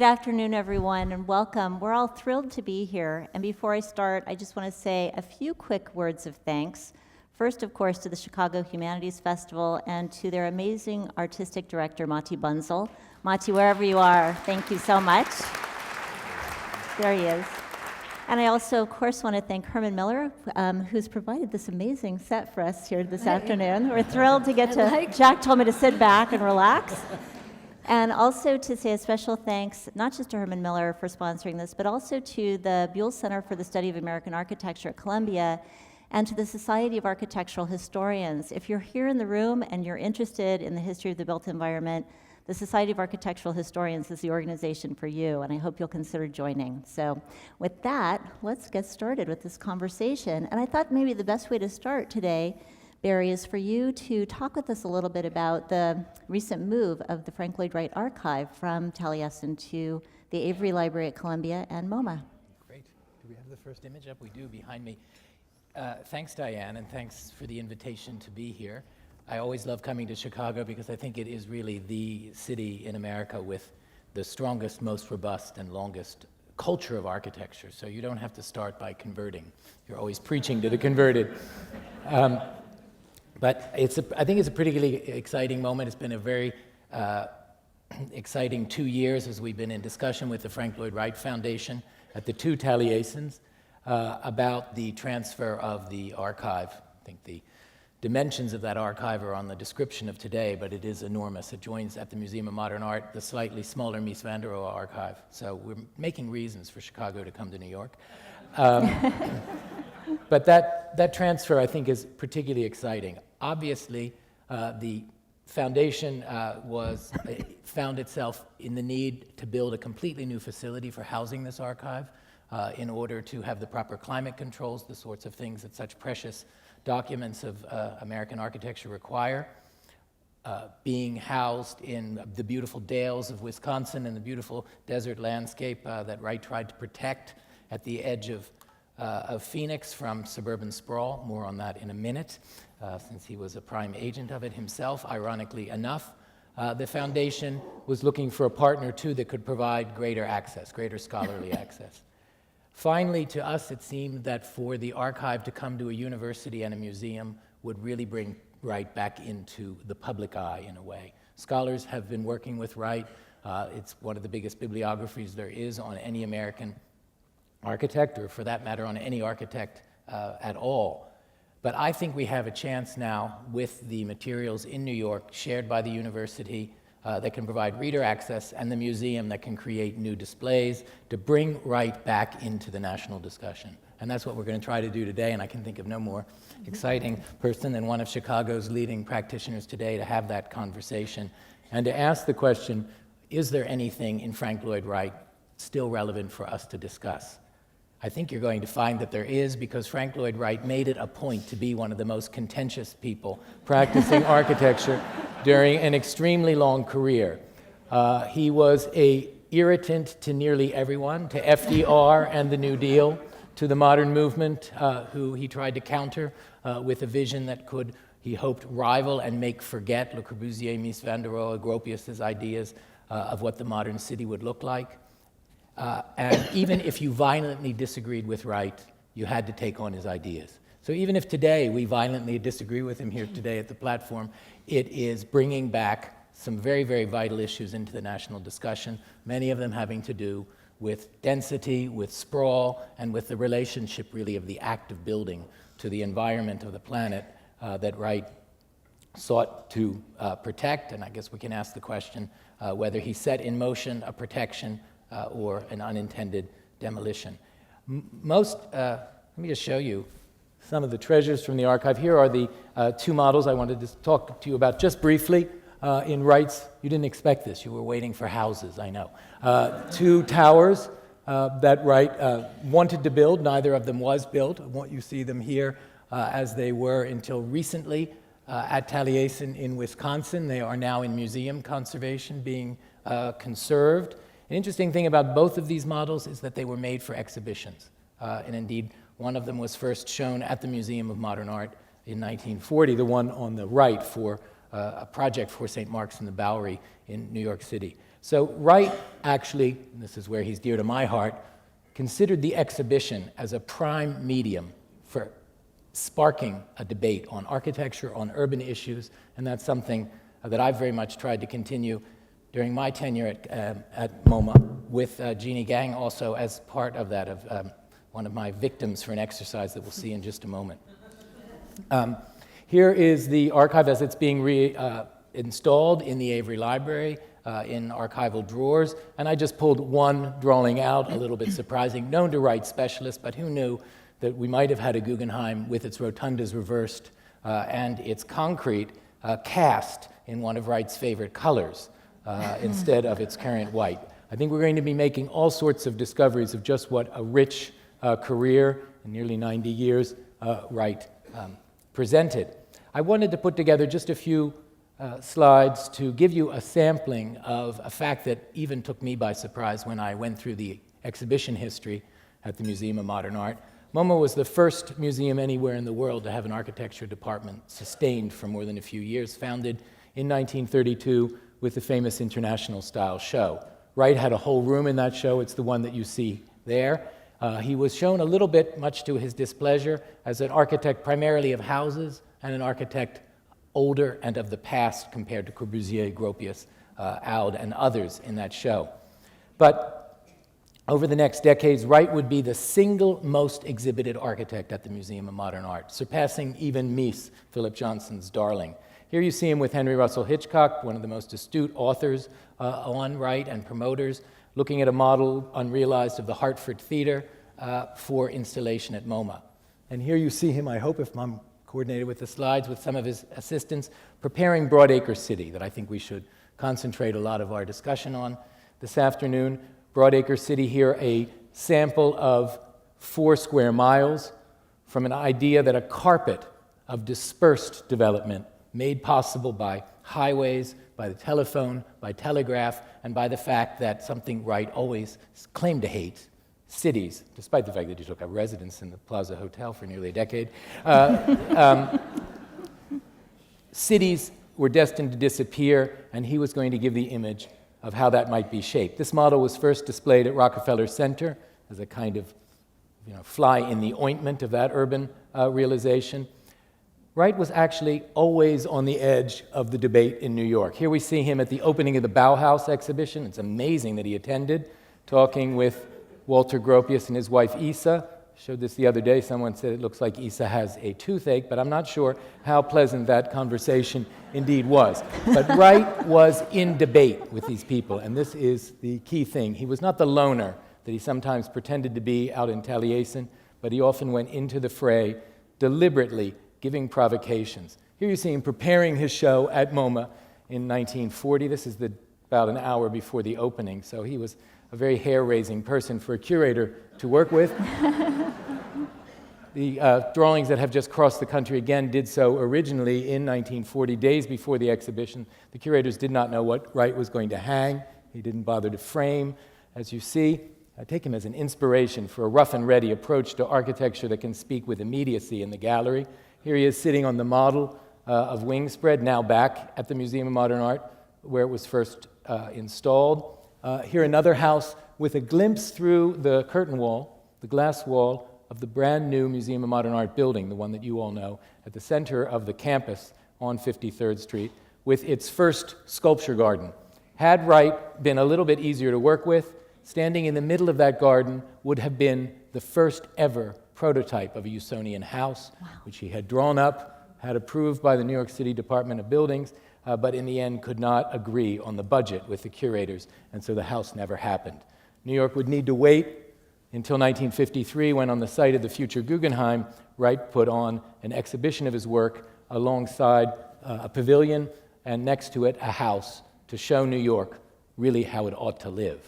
Good afternoon, everyone, and welcome. We're all thrilled to be here. And before I start, I just want to say a few quick words of thanks. First, of course, to the Chicago Humanities Festival and to their amazing artistic director, Mati Bunzel. Mati, wherever you are, thank you so much. There he is. And I also, of course, want to thank Herman Miller, who's provided this amazing set for us here this afternoon. We're thrilled to get to, Jack told me to sit back and relax. And also to say a special thanks, not just to Herman Miller for sponsoring this, but also to the Buell Center for the Study of American Architecture at Columbia and to the Society of Architectural Historians. If you're here in the room and you're interested in the history of the built environment, the Society of Architectural Historians is the organization for you, and I hope you'll consider joining. So with that, let's get started with this conversation. And I thought maybe the best way to start today, Barry, is for you to talk with us a little bit about the recent move of the Frank Lloyd Wright Archive from Taliesin to the Avery Library at Columbia and MoMA. Great. Do we have the first image up? We do, behind me. Thanks, Dianne, and thanks for the invitation to be here. I always love coming to Chicago because I think it is really the city in America with the strongest, most robust, and longest culture of architecture. So you don't have to start by converting. You're always preaching to the converted. But I think it's a particularly exciting moment. It's been a very exciting 2 years as we've been in discussion with the Frank Lloyd Wright Foundation at the two Taliesins about the transfer of the archive. I think the dimensions of that archive are on the description of today, but it is enormous. It joins at the Museum of Modern Art the slightly smaller Mies van der Rohe archive. So we're making reasons for Chicago to come to New York. But that transfer, I think, is particularly exciting. Obviously, the foundation found itself in the need to build a completely new facility for housing this archive in order to have the proper climate controls, the sorts of things that such precious documents of American architecture require. Being housed in the beautiful dales of Wisconsin and the beautiful desert landscape that Wright tried to protect at the edge of Phoenix from suburban sprawl. More on that in a minute, since he was a prime agent of it himself, ironically enough. The foundation was looking for a partner, too, that could provide greater access, greater scholarly access. Finally, to us, it seemed that for the archive to come to a university and a museum would really bring Wright back into the public eye in a way. Scholars have been working with Wright. It's one of the biggest bibliographies there is on any American architect, or for that matter, on any architect at all. But I think we have a chance now with the materials in New York shared by the university that can provide reader access and the museum that can create new displays to bring Wright back into the national discussion. And that's what we're going to try to do today, and I can think of no more exciting person than one of Chicago's leading practitioners today to have that conversation and to ask the question, is there anything in Frank Lloyd Wright still relevant for us to discuss? I think you're going to find that there is, because Frank Lloyd Wright made it a point to be one of the most contentious people practicing architecture during an extremely long career. He was an irritant to nearly everyone, to FDR and the New Deal, to the modern movement, who he tried to counter with a vision that could, he hoped, rival and make forget Le Corbusier, Mies van der Rohe, Gropius's ideas of what the modern city would look like. And even if you violently disagreed with Wright, you had to take on his ideas. So even if today we violently disagree with him here today at the platform, it is bringing back some very, very vital issues into the national discussion, many of them having to do with density, with sprawl, and with the relationship, really, of the act of building to the environment of the planet that Wright sought to protect. And I guess we can ask the question whether he set in motion a protection or an unintended demolition. Let me just show you some of the treasures from the archive. Here are the two models I wanted to talk to you about just briefly. In Wright's, you didn't expect this, you were waiting for houses, I know. Two towers that Wright wanted to build, neither of them was built. You see them here as they were until recently at Taliesin in Wisconsin. They are now in museum conservation, being conserved. An interesting thing about both of these models is that they were made for exhibitions. And indeed, one of them was first shown at the Museum of Modern Art in 1940, the one on the right for a project for St. Mark's in the Bowery in New York City. So Wright actually, and this is where he's dear to my heart, considered the exhibition as a prime medium for sparking a debate on architecture, on urban issues, and that's something that I've very much tried to continue during my tenure at MoMA, with Jeanne Gang also as part of that, of one of my victims for an exercise that we'll see in just a moment. Here is the archive as it's being installed in the Avery Library in archival drawers, and I just pulled one drawing out, a little bit surprising, known to Wright specialists, but who knew that we might have had a Guggenheim with its rotundas reversed and its concrete cast in one of Wright's favorite colors instead of its current white. I think we're going to be making all sorts of discoveries of just what a rich career in nearly 90 years Wright presented. I wanted to put together just a few slides to give you a sampling of a fact that even took me by surprise when I went through the exhibition history at the Museum of Modern Art. MoMA was the first museum anywhere in the world to have an architecture department sustained for more than a few years, founded in 1932 with the famous International Style show. Wright had a whole room in that show. It's the one that you see there. He was shown a little bit, much to his displeasure, as an architect primarily of houses and an architect older and of the past compared to Corbusier, Gropius, Aud, and others in that show. But over the next decades, Wright would be the single most exhibited architect at the Museum of Modern Art, surpassing even Mies, Philip Johnson's darling. Here you see him with Henry Russell Hitchcock, one of the most astute authors on Wright and promoters, looking at a model unrealized of the Hartford Theater for installation at MoMA. And here you see him, I hope if I'm coordinated with the slides, with some of his assistants, preparing Broadacre City, that I think we should concentrate a lot of our discussion on this afternoon. Broadacre City here, a sample of 4 square miles from an idea that a carpet of dispersed development made possible by highways, by the telephone, by telegraph, and by the fact that something Wright always claimed to hate, cities, despite the fact that he took up residence in the Plaza Hotel for nearly a decade. Cities were destined to disappear, and he was going to give the image of how that might be shaped. This model was first displayed at Rockefeller Center as a kind of fly in the ointment of that urban realization. Wright was actually always on the edge of the debate in New York. Here we see him at the opening of the Bauhaus exhibition. It's amazing that he attended, talking with Walter Gropius and his wife Isa. Showed this the other day. Someone said it looks like Isa has a toothache, but I'm not sure how pleasant that conversation indeed was. But Wright was in debate with these people, and this is the key thing. He was not the loner that he sometimes pretended to be out in Taliesin, but he often went into the fray deliberately giving provocations. Here you see him preparing his show at MoMA in 1940. This is about an hour before the opening, so he was a very hair-raising person for a curator to work with. The drawings that have just crossed the country again did so originally in 1940, days before the exhibition. The curators did not know what Wright was going to hang. He didn't bother to frame. As you see, I take him as an inspiration for a rough and ready approach to architecture that can speak with immediacy in the gallery. Here he is sitting on the model of Wingspread, now back at the Museum of Modern Art, where it was first installed. Here another house with a glimpse through the curtain wall, the glass wall of the brand new Museum of Modern Art building, the one that you all know, at the center of the campus on 53rd Street, with its first sculpture garden. Had Wright been a little bit easier to work with, standing in the middle of that garden would have been the first ever prototype of a Usonian house, which he had drawn up, had approved by the New York City Department of Buildings, but in the end could not agree on the budget with the curators, and so the house never happened. New York would need to wait until 1953, when on the site of the future Guggenheim, Wright put on an exhibition of his work alongside a pavilion, and next to it a house to show New York really how it ought to live.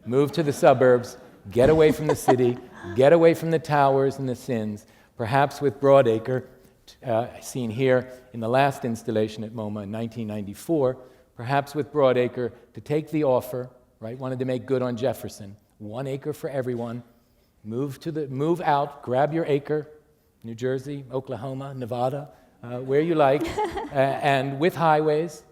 Move to the suburbs, get away from the city, get away from the towers and the sins, perhaps with Broadacre, seen here in the last installation at MoMA in 1994, perhaps with Broadacre to take the offer, right, wanted to make good on Jefferson, 1 acre for everyone, move out, grab your acre, New Jersey, Oklahoma, Nevada, where you like, and with highways,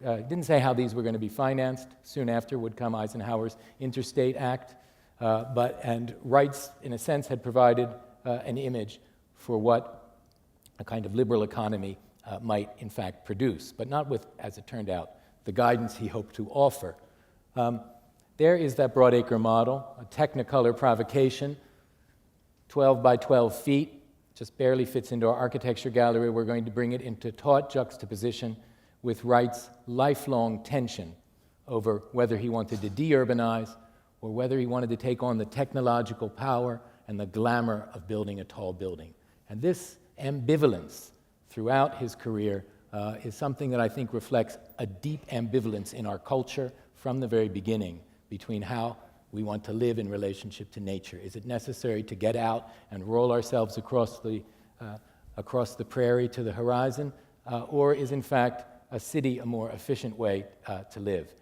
didn't say how these were going to be financed. Soon after would come Eisenhower's Interstate Act, and Wright's, in a sense, had provided an image for what a kind of liberal economy might, in fact, produce, but not with, as it turned out, the guidance he hoped to offer. There is that broadacre model, a Technicolor provocation, 12 by 12 feet, just barely fits into our architecture gallery. We're going to bring it into taut juxtaposition with Wright's lifelong tension over whether he wanted to de-urbanize or whether he wanted to take on the technological power and the glamour of building a tall building. And this ambivalence throughout his career is something that I think reflects a deep ambivalence in our culture from the very beginning between how we want to live in relationship to nature. Is it necessary to get out and roll ourselves across the prairie to the horizon, or is in fact a city a more efficient way to live?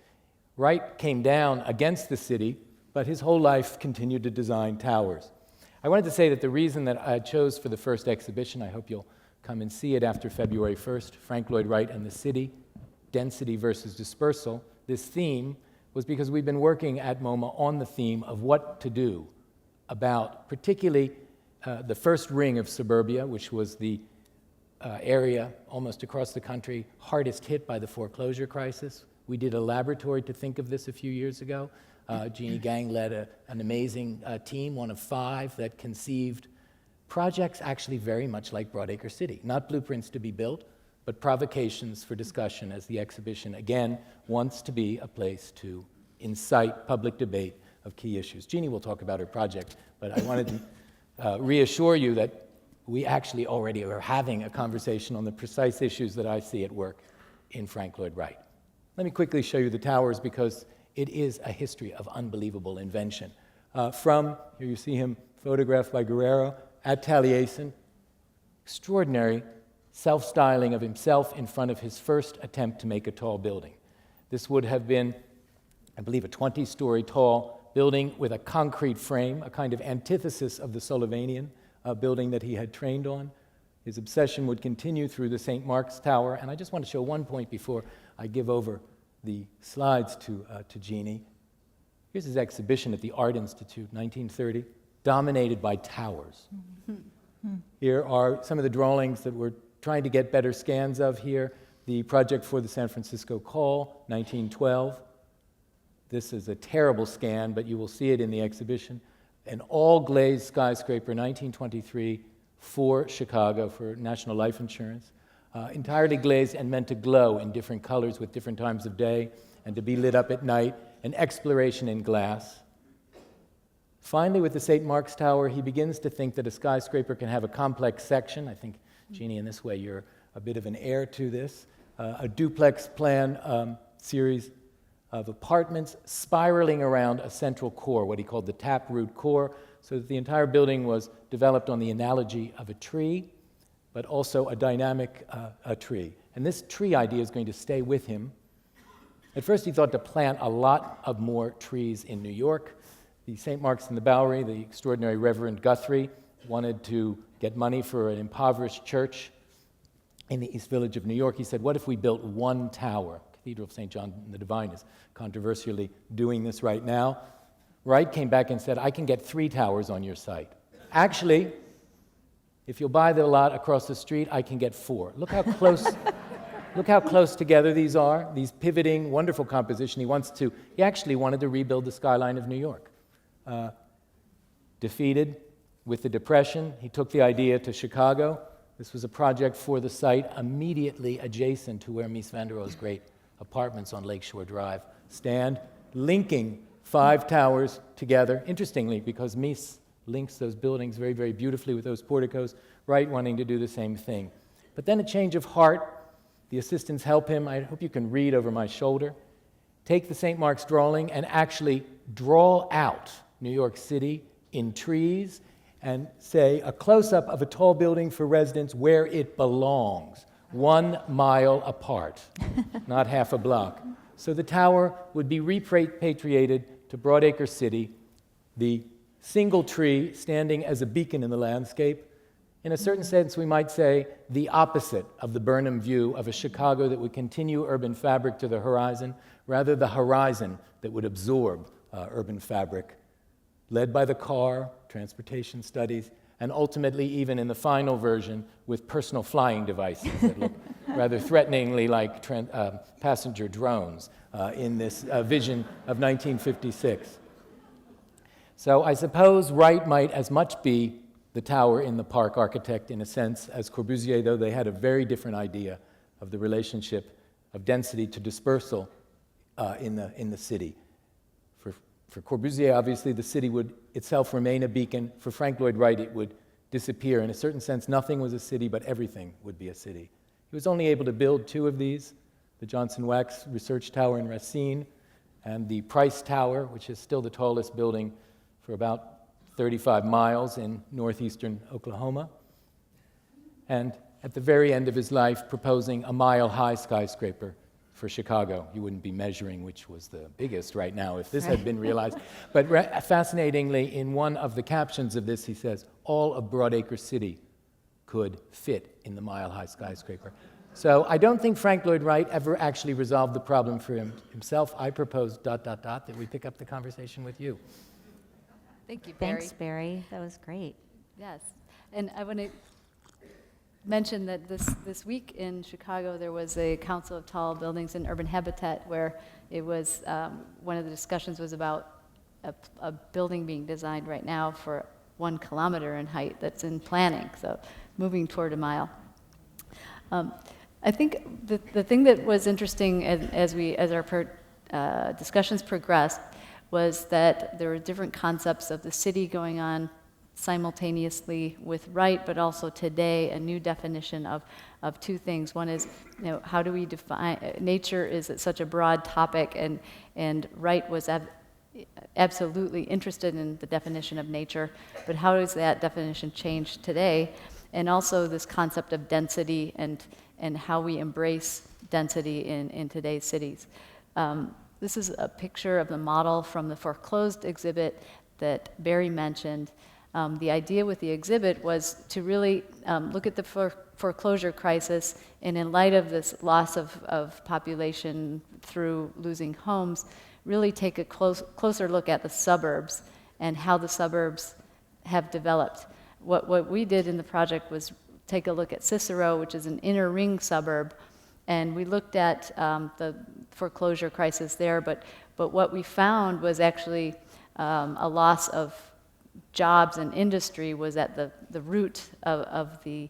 Wright came down against the city, but his whole life continued to design towers. I wanted to say that the reason that I chose for the first exhibition, I hope you'll come and see it after February 1st, Frank Lloyd Wright and the City, Density versus Dispersal, this theme was because we've been working at MoMA on the theme of what to do about particularly the first ring of suburbia, which was the area almost across the country hardest hit by the foreclosure crisis. We did a laboratory to think of this a few years ago. Jeanne Gang led an amazing team, one of 5, that conceived projects actually very much like Broadacre City, not blueprints to be built, but provocations for discussion, as the exhibition, again, wants to be a place to incite public debate of key issues. Jeanne will talk about her project, but I wanted to reassure you that we actually already are having a conversation on the precise issues that I see at work in Frank Lloyd Wright. Let me quickly show you the towers because it is a history of unbelievable invention. Here you see him photographed by Guerrero at Taliesin, extraordinary self-styling of himself in front of his first attempt to make a tall building. This would have been, I believe, a 20-story tall building with a concrete frame, a kind of antithesis of the Sullivanian building that he had trained on. His obsession would continue through the St. Mark's Tower, and I just want to show one point before I give over the slides to Jeanne. Here's his exhibition at the Art Institute, 1930, dominated by towers. Here are some of the drawings that we're trying to get better scans of here. The project for the San Francisco Call, 1912. This is a terrible scan, but you will see it in the exhibition. An all-glazed skyscraper, 1923, for Chicago, for National Life Insurance. Entirely glazed and meant to glow in different colors with different times of day and to be lit up at night. An exploration in glass. Finally, with the St. Mark's Tower, he begins to think that a skyscraper can have a complex section. I think, Jeanne, in this way, you're a bit of an heir to this. A duplex plan series of apartments spiraling around a central core, what he called the taproot core, so that the entire building was developed on the analogy of a tree, but also a dynamic tree. And this tree idea is going to stay with him. At first, he thought to plant a lot of more trees in New York. The St. Mark's and the Bowery, the extraordinary Reverend Guthrie, wanted to get money for an impoverished church in the East Village of New York. He said, what if we built one tower? Cathedral of St. John the Divine is controversially doing this right now. Wright came back and said, I can get 3 towers on your site. Actually, if you'll buy the lot across the street, I can get 4. Look how close, look how close together these are, these pivoting, wonderful composition. He actually wanted to rebuild the skyline of New York. Defeated with the Depression, he took the idea to Chicago. This was a project for the site immediately adjacent to where Mies van der Rohe's great apartments on Lakeshore Drive stand, linking 5 towers together. Interestingly, because Mies links those buildings very, very beautifully with those porticos, Wright wanting to do the same thing. But then a change of heart. The assistants help him. I hope you can read over my shoulder. Take the St. Mark's drawing and actually draw out New York City in trees and say a close-up of a tall building for residents where it belongs, 1 mile apart, not half a block. So the tower would be repatriated to Broadacre City, the single tree standing as a beacon in the landscape, In a certain sense, we might say the opposite of the Burnham view of a Chicago that would continue urban fabric to the horizon, rather the horizon that would absorb urban fabric, led by the car, transportation studies, and ultimately even in the final version with personal flying devices that look rather threateningly like passenger drones in this vision of 1956. So I suppose Wright might as much be the tower in the park architect in a sense as Corbusier, though they had a very different idea of the relationship of density to dispersal in the city. For Corbusier, obviously, the city would itself remain a beacon. For Frank Lloyd Wright, it would disappear. In a certain sense, nothing was a city, but everything would be a city. He was only able to build 2 of these, the Johnson Wax Research Tower in Racine and the Price Tower, which is still the tallest building for about 35 miles in northeastern Oklahoma. And at the very end of his life, proposing a mile-high skyscraper for Chicago. You wouldn't be measuring which was the biggest right now if this had been realized. But fascinatingly, in one of the captions of this, he says, all of Broadacre City could fit in the mile-high skyscraper. So I don't think Frank Lloyd Wright ever actually resolved the problem for himself. I propose ... that we pick up the conversation with you. Thank you, Barry. Thanks, Barry. That was great. Yes, and I want to mention that this week in Chicago there was a Council of Tall Buildings and Urban Habitat where it was, one of the discussions was about a building being designed right now for 1 kilometer in height that's in planning, so moving toward a mile. I think the thing that was interesting as our discussions progressed was that there were different concepts of the city going on simultaneously with Wright, but also today a new definition of 2 things. One is, how do we define, nature is such a broad topic, and Wright was absolutely interested in the definition of nature, but how does that definition change today? And also this concept of density and how we embrace density in today's cities. This is a picture of the model from the foreclosed exhibit that Barry mentioned. The idea with the exhibit was to really look at the foreclosure crisis, and in light of this loss of population through losing homes, really take a closer look at the suburbs and how the suburbs have developed. What we did in the project was take a look at Cicero, which is an inner ring suburb, and we looked at the foreclosure crisis there, but what we found was actually a loss of jobs and industry was at the root of the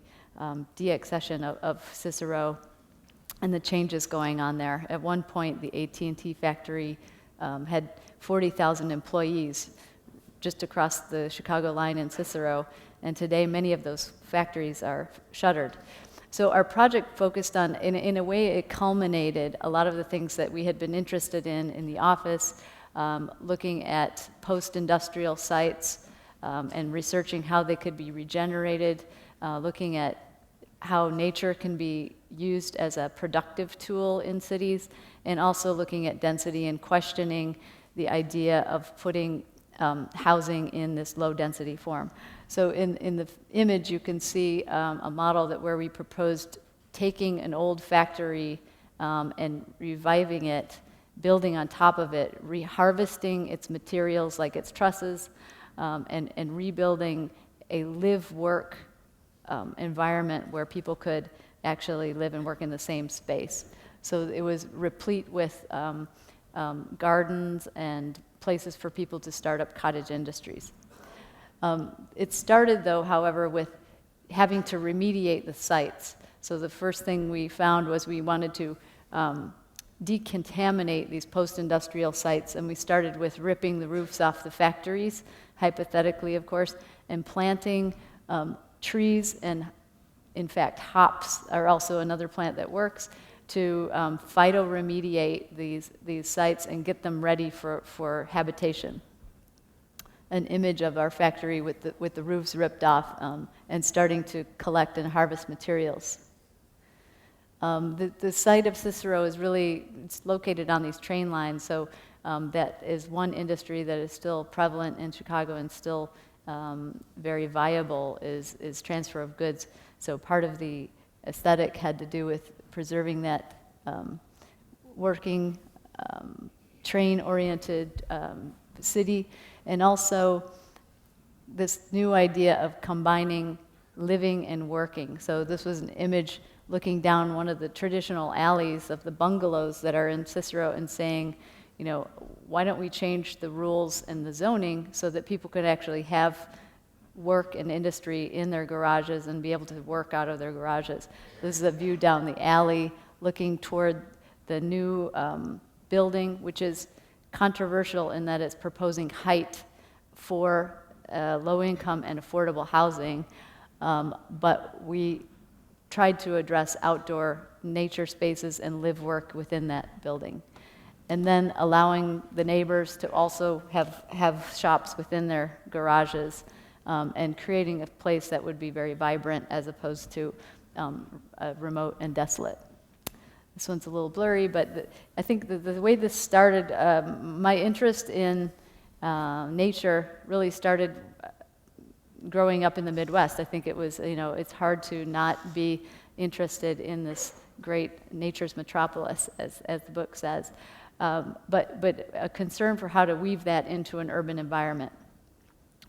deaccession of Cicero and the changes going on there. At one point, the AT&T factory had 40,000 employees just across the Chicago line in Cicero, and today many of those factories are shuttered. So our project focused on, in a way, it culminated a lot of the things that we had been interested in the office, looking at post-industrial sites and researching how they could be regenerated, looking at how nature can be used as a productive tool in cities, and also looking at density and questioning the idea of putting housing in this low-density form. So in the image, you can see a model where we proposed taking an old factory and reviving it, building on top of it, reharvesting its materials like its trusses, and rebuilding a live-work environment where people could actually live and work in the same space. So it was replete with gardens and places for people to start up cottage industries. It started, though, however, with having to remediate the sites. So the first thing we found was we wanted to decontaminate these post-industrial sites, and we started with ripping the roofs off the factories, hypothetically, of course, and planting trees, and in fact, hops are also another plant that works, to phytoremediate these sites and get them ready for habitation. An image of our factory with the roofs ripped off and starting to collect and harvest materials. The site of Cicero is it's located on these train lines, so that is one industry that is still prevalent in Chicago and still very viable is transfer of goods. So part of the aesthetic had to do with preserving that working, train-oriented city, and also this new idea of combining living and working. So this was an image looking down one of the traditional alleys of the bungalows that are in Cicero and saying, you know, why don't we change the rules and the zoning so that people could actually have work and industry in their garages and be able to work out of their garages. This is a view down the alley looking toward the new building, which is controversial in that it's proposing height for low-income and affordable housing, but we tried to address outdoor nature spaces and live work within that building. And then allowing the neighbors to also have shops within their garages, and creating a place that would be very vibrant as opposed to remote and desolate. This one's a little blurry, but I think the way this started, my interest in nature really started growing up in the Midwest. I think it was, you know, it's hard to not be interested in this great nature's metropolis, as the book says, but a concern for how to weave that into an urban environment.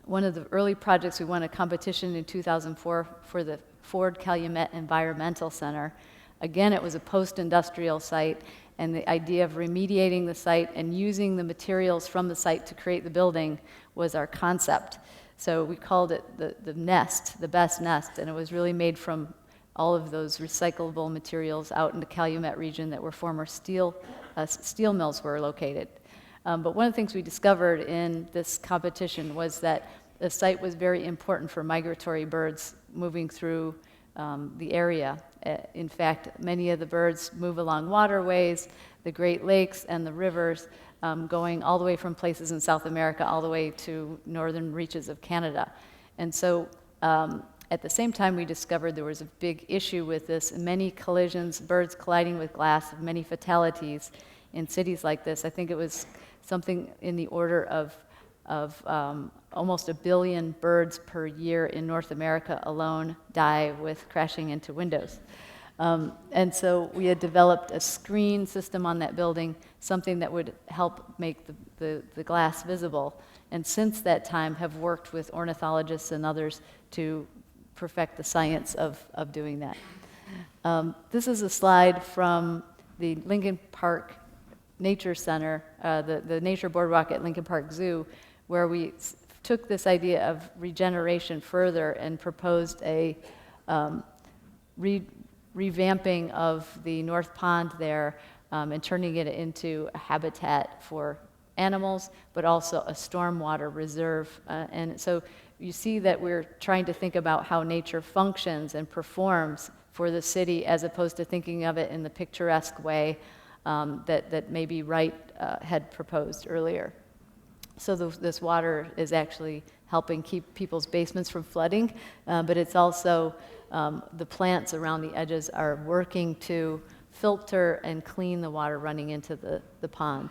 One of the early projects, we won a competition in 2004 for the Ford Calumet Environmental Center. Again, it was a post-industrial site, and the idea of remediating the site and using the materials from the site to create the building was our concept. So we called it the nest, the best nest, and it was really made from all of those recyclable materials out in the Calumet region that were former steel mills were located. But one of the things we discovered in this competition was that the site was very important for migratory birds moving through the area. In fact, many of the birds move along waterways, the Great Lakes and the rivers, going all the way from places in South America all the way to northern reaches of Canada. And so at the same time, we discovered there was a big issue with this, many collisions, birds colliding with glass, many fatalities in cities like this. I think it was something in the order of almost 1 billion birds per year in North America alone die with crashing into windows. And so we had developed a screen system on that building, something that would help make the glass visible. And since that time have worked with ornithologists and others to perfect the science of doing that. This is a slide from the Lincoln Park Nature Center, the Nature Boardwalk at Lincoln Park Zoo, where we took this idea of regeneration further and proposed a revamping of the North Pond there, and turning it into a habitat for animals, but also a stormwater reserve. And so you see that we're trying to think about how nature functions and performs for the city as opposed to thinking of it in the picturesque way that maybe Wright had proposed earlier. So this water is actually helping keep people's basements from flooding, but it's also the plants around the edges are working to filter and clean the water running into the pond.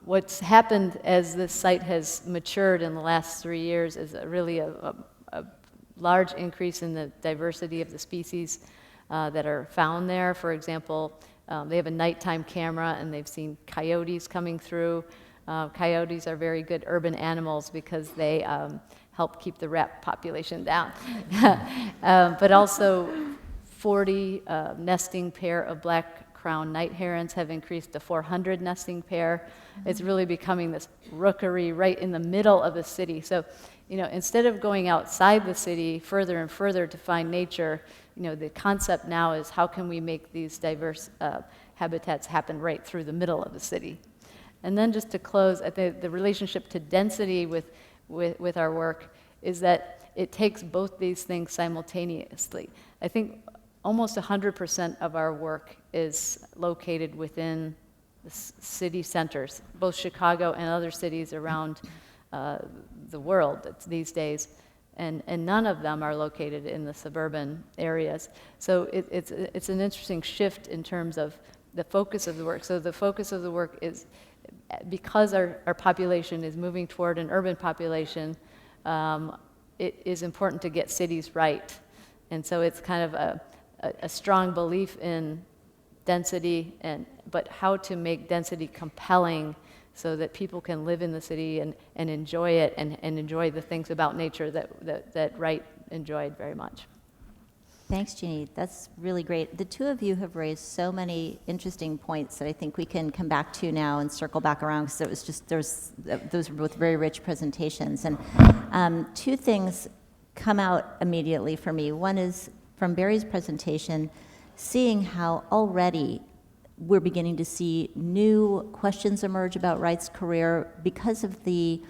What's happened as this site has matured in the last 3 years is really a large increase in the diversity of the species that are found there. For example, they have a nighttime camera and they've seen coyotes coming through. Coyotes are very good urban animals because they help keep the rat population down. But also 40 nesting pair of black crowned night herons have increased to 400 nesting pair. It's really becoming this rookery right in the middle of the city. So, you know, instead of going outside the city further and further to find nature, you know, the concept now is how can we make these diverse habitats happen right through the middle of the city. And then just to close, I think the relationship to density with our work is that it takes both these things simultaneously. I think almost 100% of our work is located within the city centers, both Chicago and other cities around the world these days, and none of them are located in the suburban areas. So it's an interesting shift in terms of the focus of the work. So the focus of the work is because our population is moving toward an urban population, it is important to get cities right. And so it's kind of a strong belief in density, but how to make density compelling so that people can live in the city and enjoy it and enjoy the things about nature that Wright enjoyed very much. Thanks, Jeanne. That's really great. The two of you have raised so many interesting points that I think we can come back to now and circle back around, because it was just, those were both very rich presentations. And two things come out immediately for me. One is from Barry's presentation, seeing how already we're beginning to see new questions emerge about Wright's career because of the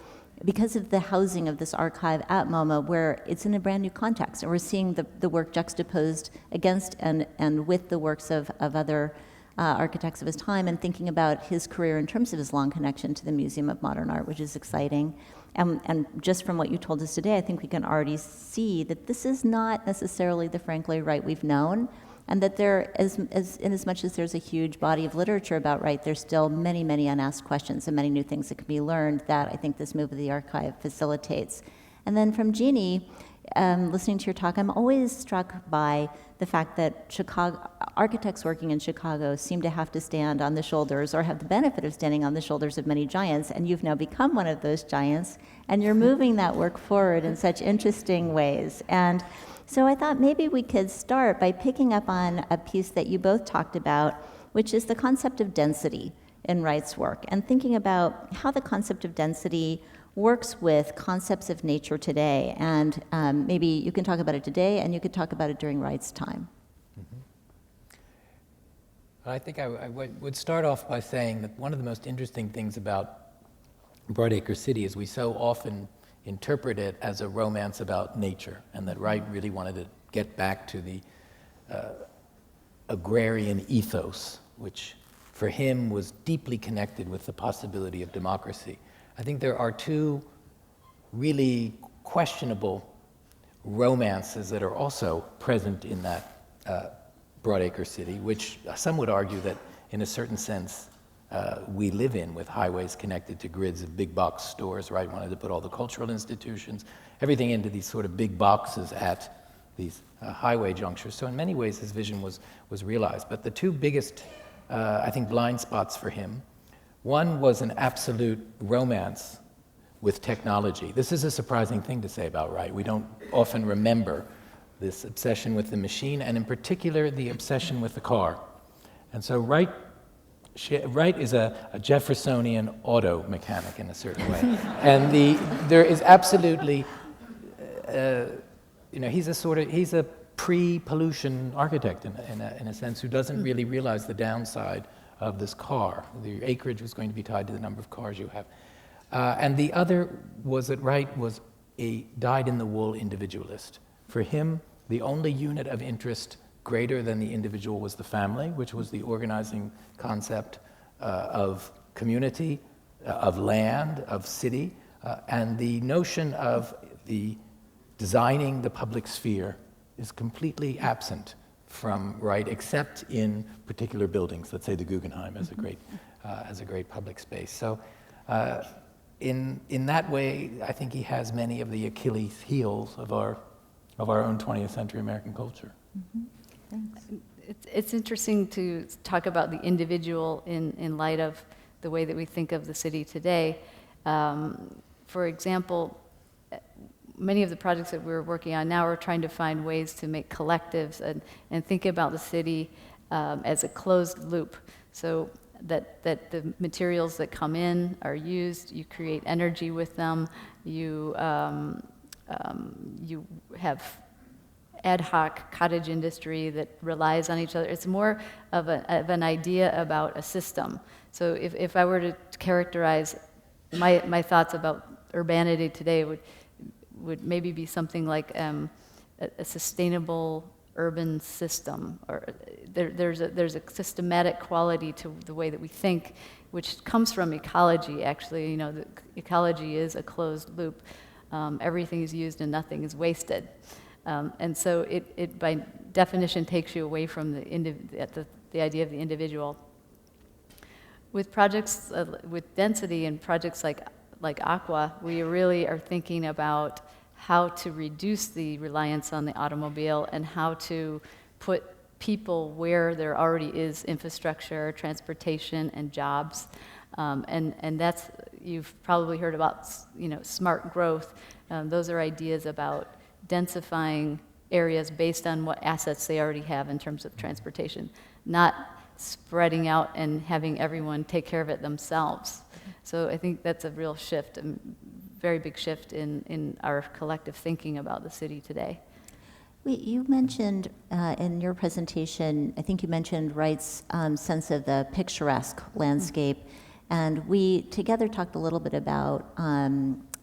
housing of this archive at MoMA, where it's in a brand new context, and we're seeing the work juxtaposed against and with the works of other architects of his time, and thinking about his career in terms of his long connection to the Museum of Modern Art, which is exciting. And just from what you told us today, I think we can already see that this is not necessarily the Frank Lloyd Wright we've known, and that there, in as much as there's a huge body of literature about Wright, there's still many, many unasked questions and many new things that can be learned that I think this move of the archive facilitates. And then from Jeanne, listening to your talk, I'm always struck by the fact that Chicago architects working in Chicago seem to have to stand on the shoulders, or have the benefit of standing on the shoulders, of many giants, and you've now become one of those giants, and you're moving that work forward in such interesting ways. And so I thought maybe we could start by picking up on a piece that you both talked about, which is the concept of density in Wright's work, and thinking about how the concept of density works with concepts of nature today. And maybe you can talk about it today, and you could talk about it during Wright's time. I think I would start off by saying that one of the most interesting things about Broadacre City is we so often interpret it as a romance about nature, and that Wright really wanted to get back to the agrarian ethos, which for him was deeply connected with the possibility of democracy. I think there are two really questionable romances that are also present in that Broadacre City, which some would argue that in a certain sense we live in, with highways connected to grids of big box stores. Wright wanted to put all the cultural institutions, everything into these sort of big boxes at these highway junctures. So in many ways his vision was realized. But the two biggest, I think, blind spots for him, one was an absolute romance with technology. This is a surprising thing to say about Wright. We don't often remember this obsession with the machine, and in particular the obsession with the car. And so Wright is a Jeffersonian auto mechanic in a certain way. And there is absolutely, he's a pre-pollution architect in a sense, who doesn't really realize the downside of this car. The acreage was going to be tied to the number of cars you have. And the other was that Wright was a dyed-in-the-wool individualist. For him, the only unit of interest greater than the individual was the family, which was the organizing concept of community, of land, of city, and the notion of the designing the public sphere is completely absent from Wright, except in particular buildings. Let's say the Guggenheim as a great public space. So, in that way, I think he has many of the Achilles heels of our own 20th century American culture. Mm-hmm. Thanks. It's interesting to talk about the individual in light of the way that we think of the city today. For example, many of the projects that we're working on now are trying to find ways to make collectives and think about the city as a closed loop, so that the materials that come in are used, you create energy with them, you have ad hoc cottage industry that relies on each other. It's more of an idea about a system. So if I were to characterize my thoughts about urbanity today, would maybe be something like a sustainable urban system, or there's a systematic quality to the way that we think, which comes from ecology. Actually, the ecology is a closed loop. Everything is used and nothing is wasted. And so it by definition takes you away from the idea of the individual. with projects with density and projects like Aqua, we really are thinking about how to reduce the reliance on the automobile and how to put people where there already is infrastructure, transportation, and jobs. And that's, you've probably heard about, smart growth. Those are ideas about densifying areas based on what assets they already have in terms of transportation, not spreading out and having everyone take care of it themselves. So I think that's a real shift, a very big shift in our collective thinking about the city today. You mentioned in your presentation, I think you mentioned Wright's sense of the picturesque landscape, and we together talked a little bit about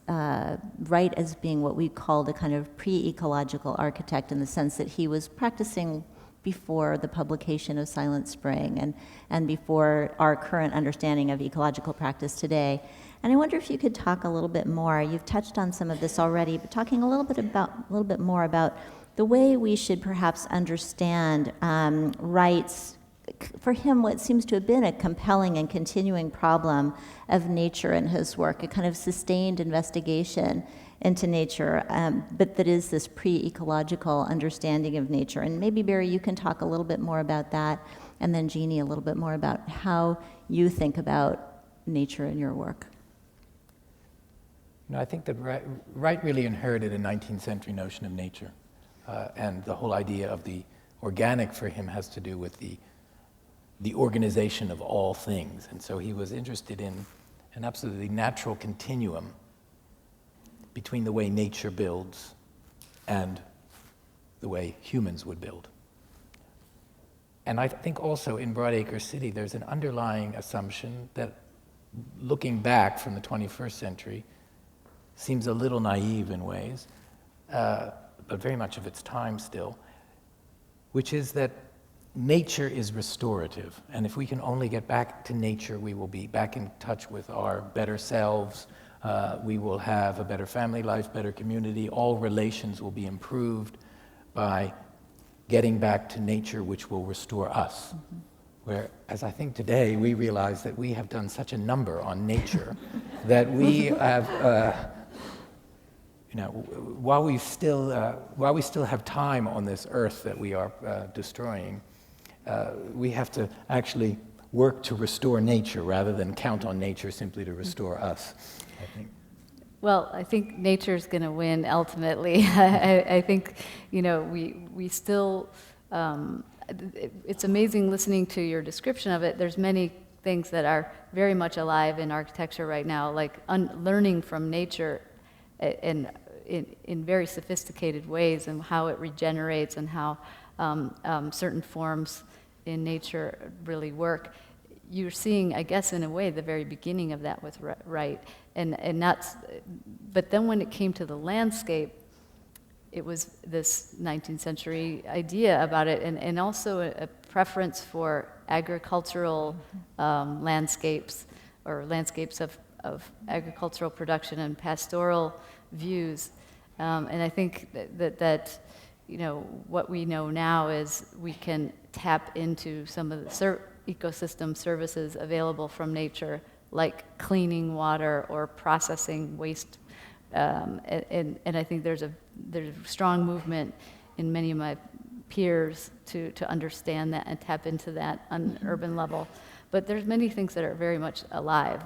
Wright as being what we called a kind of pre-ecological architect, in the sense that he was practicing before the publication of Silent Spring and before our current understanding of ecological practice today. And I wonder if you could talk a little bit more. You've touched on some of this already, but talking a little bit more about the way we should perhaps understand Wright's, for him, what seems to have been a compelling and continuing problem of nature in his work, a kind of sustained investigation into nature, but that is this pre-ecological understanding of nature. And maybe, Barry, you can talk a little bit more about that, and then Jeanne a little bit more about how you think about nature in your work. I think that Wright really inherited a 19th century notion of nature, and the whole idea of the organic for him has to do with the organization of all things. And so he was interested in an absolutely natural continuum between the way nature builds and the way humans would build. And I think also in Broadacre City, there's an underlying assumption that, looking back from the 21st century, seems a little naive in ways, but very much of its time still, which is that nature is restorative. And if we can only get back to nature, we will be back in touch with our better selves. We will have a better family life, better community. All relations will be improved by getting back to nature, which will restore us. Mm-hmm. Whereas I think today we realize that we have done such a number on nature that we have, while we still have time on this earth that we are destroying, we have to actually work to restore nature rather than count on nature simply to restore us, I think. Well, I think nature's going to win ultimately. I think, we still, it's amazing listening to your description of it. There's many things that are very much alive in architecture right now, like learning from nature in very sophisticated ways, and how it regenerates and how certain forms in nature really work. You're seeing, I guess, in a way, the very beginning of that with Wright, and that's. But then when it came to the landscape, it was this 19th century idea about it, and also a preference for agricultural landscapes, or landscapes of agricultural production and pastoral views. And I think that what we know now is we can tap into some of the ecosystem services available from nature, like cleaning water or processing waste. And I think there's a strong movement in many of my peers to understand that and tap into that on an urban level. But there's many things that are very much alive,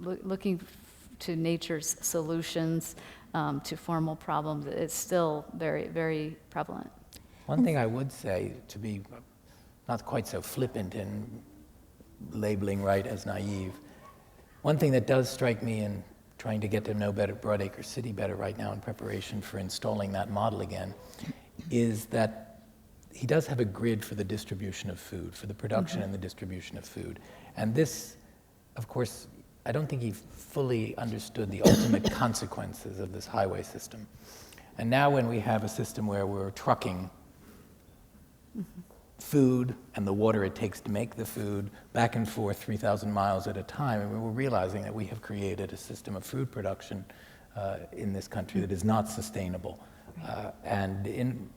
looking to nature's solutions to formal problems. It's still very, very prevalent. One thing I would say, to be not quite so flippant in labeling Wright as naive, one thing that does strike me in trying to get to know Broadacre City better right now in preparation for installing that model again, is that he does have a grid for the distribution of food, for the production and the distribution of food. And this, of course, I don't think he fully understood the ultimate consequences of this highway system. And now when we have a system where we're trucking food and the water it takes to make the food back and forth 3,000 miles at a time, and we're realizing that we have created a system of food production in this country that is not sustainable. And in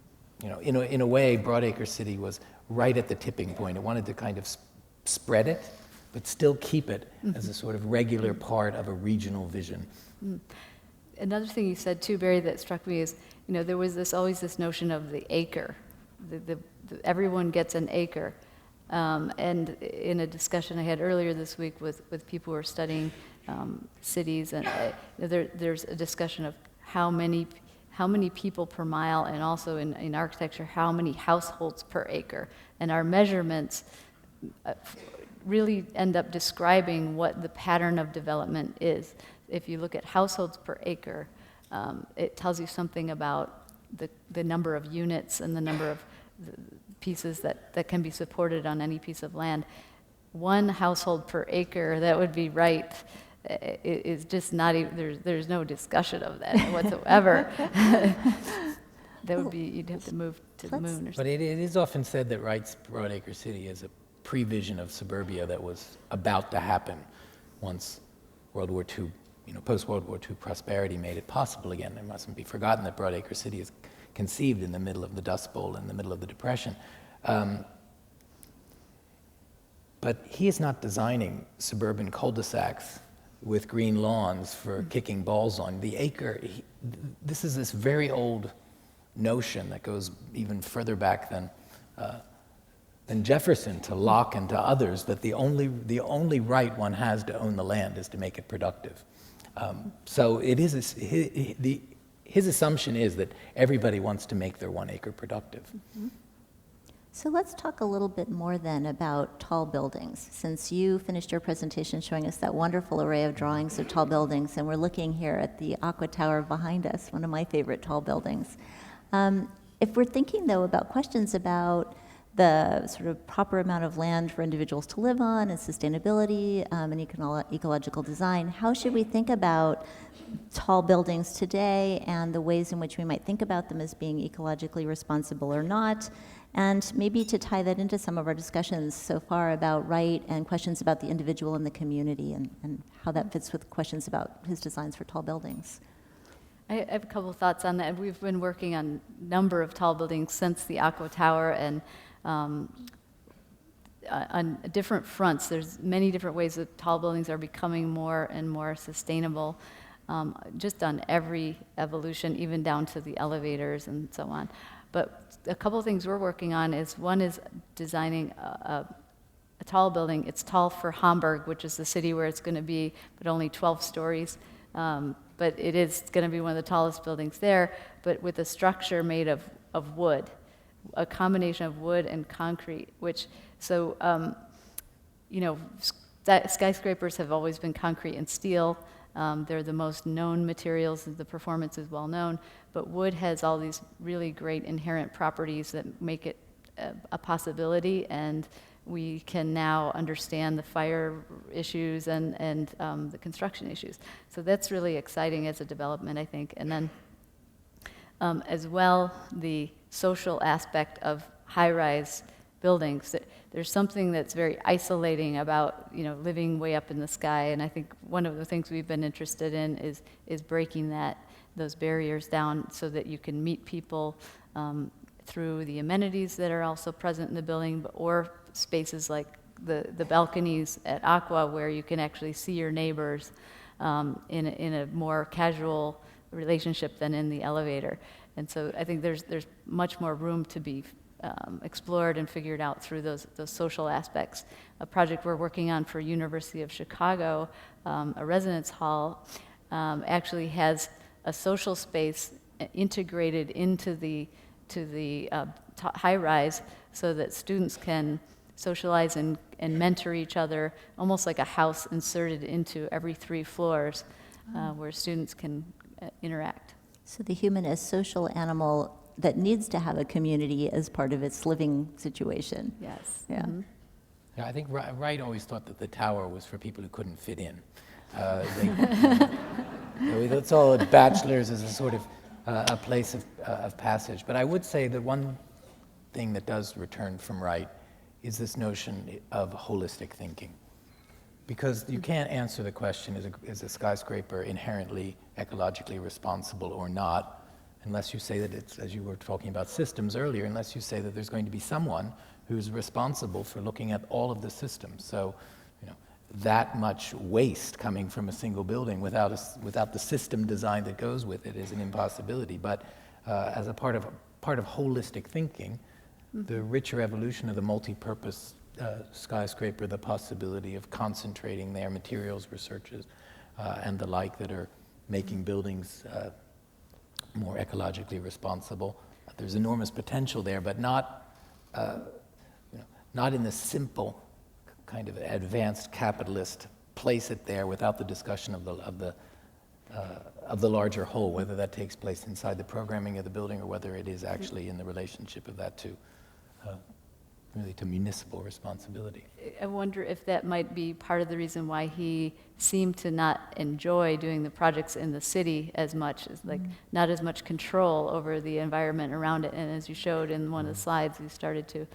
a way, Broadacre City was right at the tipping point. It wanted to kind of spread it but still keep it as a sort of regular part of a regional vision. Another thing you said too, Barry, that struck me is, there was always this notion of the acre. Everyone gets an acre. And in a discussion I had earlier this week with people who are studying cities, and there's a discussion of how many people per mile, and also in architecture, how many households per acre. And our measurements really end up describing what the pattern of development is. If you look at households per acre, it tells you something about the number of units and the number of pieces that can be supported on any piece of land. One household per acre, that would be right, is just not even, there's no discussion of that whatsoever. That would be, you'd have to move to the moon or something. But it is often said that Wright's Broadacre City is a prevision of suburbia that was about to happen once World War II, post-World War II prosperity made it possible again. It mustn't be forgotten that Broadacre City is conceived in the middle of the Dust Bowl, in the middle of the Depression. But he is not designing suburban cul-de-sacs with green lawns for kicking balls on. The acre, this is this very old notion that goes even further back than Jefferson, to Locke and to others, that the only right one has to own the land is to make it productive. So it is his assumption is that everybody wants to make their 1 acre productive. Mm-hmm. So let's talk a little bit more then about tall buildings, since you finished your presentation showing us that wonderful array of drawings of tall buildings, and we're looking here at the Aqua Tower behind us, one of my favorite tall buildings. If we're thinking, though, about questions about the sort of proper amount of land for individuals to live on, and sustainability, and ecological design, how should we think about tall buildings today and the ways in which we might think about them as being ecologically responsible or not? And maybe to tie that into some of our discussions so far about Wright and questions about the individual and the community, and how that fits with questions about his designs for tall buildings. I have a couple of thoughts on that. We've been working on a number of tall buildings since the Aqua Tower, and on different fronts. There's many different ways that tall buildings are becoming more and more sustainable, just on every evolution, even down to the elevators and so on. But a couple of things we're working on is, one is designing a tall building. It's tall for Hamburg, which is the city where it's going to be, but only 12 stories. But it is going to be one of the tallest buildings there, but with a structure made of wood, a combination of wood and concrete, which, so, skyscrapers have always been concrete and steel. They're the most known materials, the performance is well known, but wood has all these really great inherent properties that make it a possibility, and we can now understand the fire issues and the construction issues. So that's really exciting as a development, I think. And then as well, the social aspect of high-rise buildings. There's something that's very isolating about, living way up in the sky, and I think one of the things we've been interested in is breaking those barriers down so that you can meet people through the amenities that are also present in the building, or spaces like the balconies at Aqua, where you can actually see your neighbors in a more casual relationship than in the elevator. And so I think there's much more room to be explored and figured out through those social aspects. A project we're working on for University of Chicago, a residence hall, actually has a social space integrated into the high rise, so that students can socialize and mentor each other, almost like a house inserted into every 3 floors, where students can interact. So the human is social animal that needs to have a community as part of its living situation. Yes. Yeah. Mm-hmm. Yeah, I think Wright always thought that the tower was for people who couldn't fit in. That's all bachelors as a sort of a place of passage. But I would say that one thing that does return from Wright is this notion of holistic thinking. Because you can't answer the question, is a skyscraper inherently ecologically responsible or not, unless you say that it's, as you were talking about systems earlier, unless you say that there's going to be someone who's responsible for looking at all of the systems. So, that much waste coming from a single building without the system design that goes with it is an impossibility. But as a part of holistic thinking, the richer evolution of the multi-purpose skyscraper, the possibility of concentrating their materials researches and the like that are making buildings more ecologically responsible. There's enormous potential there, but not in the simple kind of advanced capitalist place it there without the discussion of the larger whole, whether that takes place inside the programming of the building or whether it is actually in the relationship of that to municipal responsibility. I wonder if that might be part of the reason why he seemed to not enjoy doing the projects in the city as much, as like not as much control over the environment around it. And as you showed in one of the slides, you started to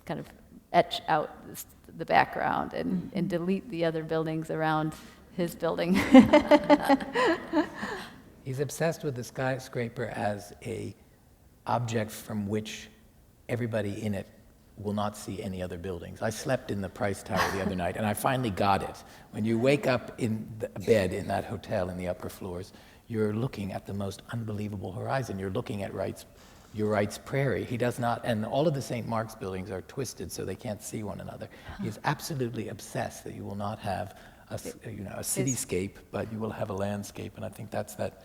kind of etch out the background and delete the other buildings around his building. He's obsessed with the skyscraper as a object from which everybody in it will not see any other buildings. I slept in the Price Tower the other night, and I finally got it. When you wake up in the bed in that hotel in the upper floors, you're looking at the most unbelievable horizon. You're looking at your Wright's Prairie. He does not, and all of the St. Mark's buildings are twisted so they can't see one another. He is absolutely obsessed that you will not have a cityscape, but you will have a landscape, and I think that's that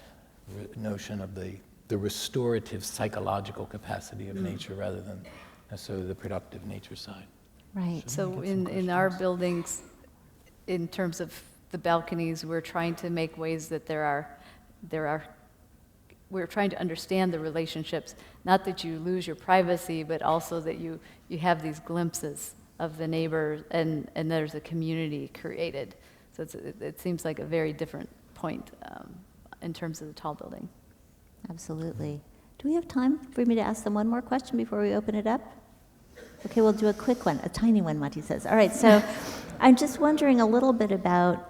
notion of the restorative psychological capacity of nature rather than necessarily the productive nature side. Right. So in our buildings, in terms of the balconies, we're trying to make ways that we're trying to understand the relationships, not that you lose your privacy, but also that you have these glimpses of the neighbors and there's a community created. So it seems like a very different point in terms of the tall building. Absolutely. Do we have time for me to ask them one more question before we open it up? Okay, we'll do a quick one, a tiny one, Mati says. All right, so I'm just wondering a little bit about,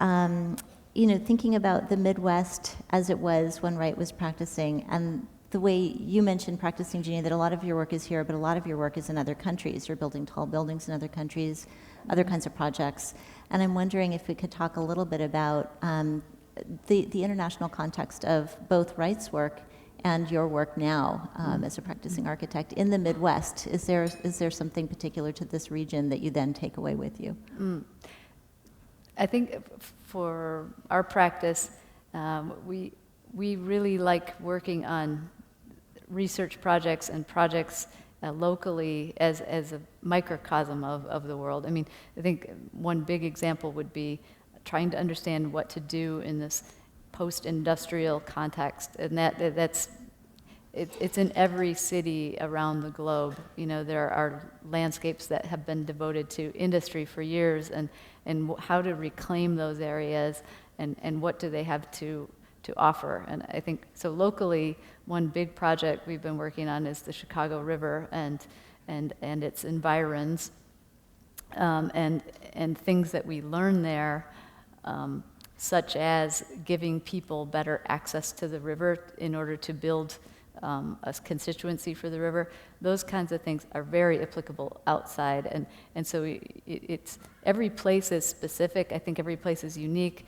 thinking about the Midwest as it was when Wright was practicing, and the way you mentioned practicing, Jeanne, that a lot of your work is here, but a lot of your work is in other countries. You're building tall buildings in other countries, other kinds of projects. And I'm wondering if we could talk a little bit about the international context of both Wright's work and your work now as a practicing architect in the Midwest. Is there something particular to this region that you then take away with you? I think for our practice, we really like working on research projects and projects locally as a microcosm of the world. I mean, I think one big example would be trying to understand what to do in this post-industrial context, and it's in every city around the globe. There are landscapes that have been devoted to industry for years, and how to reclaim those areas, and what do they have to offer. And I think so locally, one big project we've been working on is the Chicago River and its environs, and things that we learn there, such as giving people better access to the river in order to build a constituency for the river. Those kinds of things are very applicable outside, and so it's every place is specific. I think every place is unique,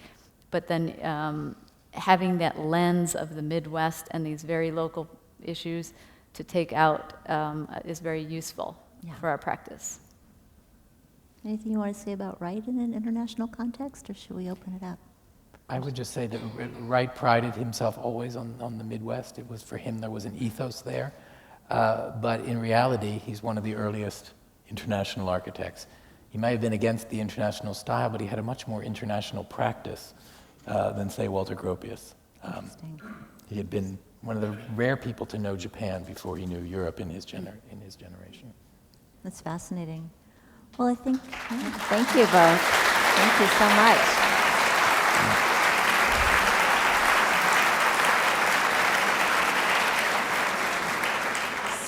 but then having that lens of the Midwest and these very local issues to take out is very useful for our practice. Anything you want to say about Wright in an international context, or should we open it up? I would just say that Wright prided himself always on the Midwest. It was, for him, there was an ethos there. But in reality, he's one of the earliest international architects. He may have been against the international style, but he had a much more international practice than, say, Walter Gropius. He had been one of the rare people to know Japan before he knew Europe in his generation. That's fascinating. Well, I think, thank you both. Thank you so much.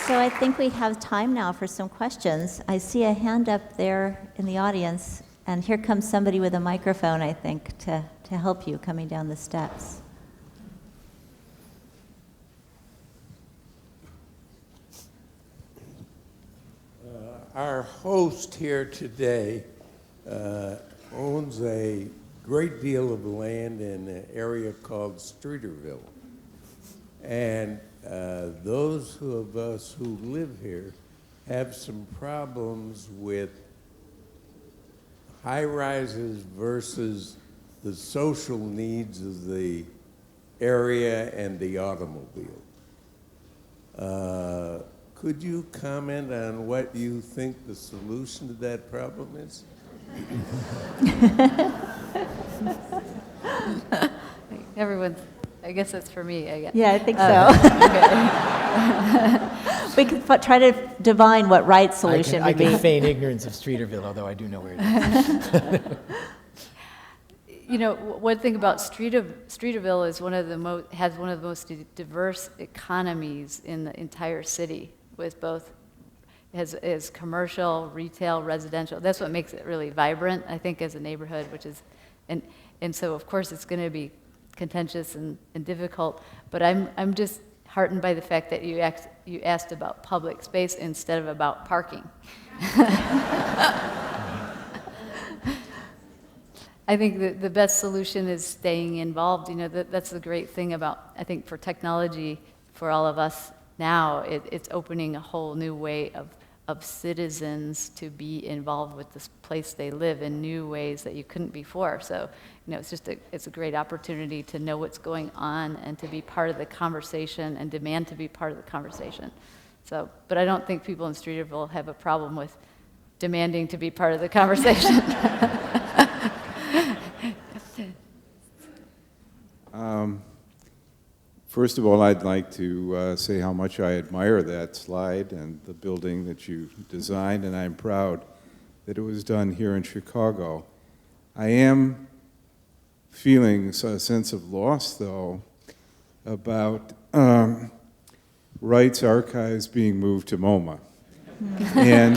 So I think we have time now for some questions. I see a hand up there in the audience, and here comes somebody with a microphone, I think, to help you coming down the steps. Our host here today owns a great deal of land in an area called Streeterville. And those of us who live here have some problems with high-rises versus the social needs of the area and the automobile. Could you comment on what you think the solution to that problem is? Everyone's, I guess that's for me, I guess. Yeah, I think so. We could try to divine what Wright's solution I would be. can feign ignorance of Streeterville, although I do know where it is. You know, one thing about Streeterville is has one of the most diverse economies in the entire city, with both has commercial, retail, residential. That's what makes it really vibrant, I think, as a neighborhood, which is, and so of course it's going to be contentious and difficult. But I'm just heartened by the fact that you asked about public space instead of about parking. I think the best solution is staying involved. You know, that's the great thing about, I think, for technology, for all of us now, it's opening a whole new way of citizens to be involved with this place they live in new ways that you couldn't before. So, you know, it's a great opportunity to know what's going on and to be part of the conversation and demand to be part of the conversation. So, but I don't think people in Streeterville have a problem with demanding to be part of the conversation. First of all, I'd like to say how much I admire that slide and the building that you designed, and I'm proud that it was done here in Chicago. I am feeling a sense of loss, though, about Wright's archives being moved to MoMA. And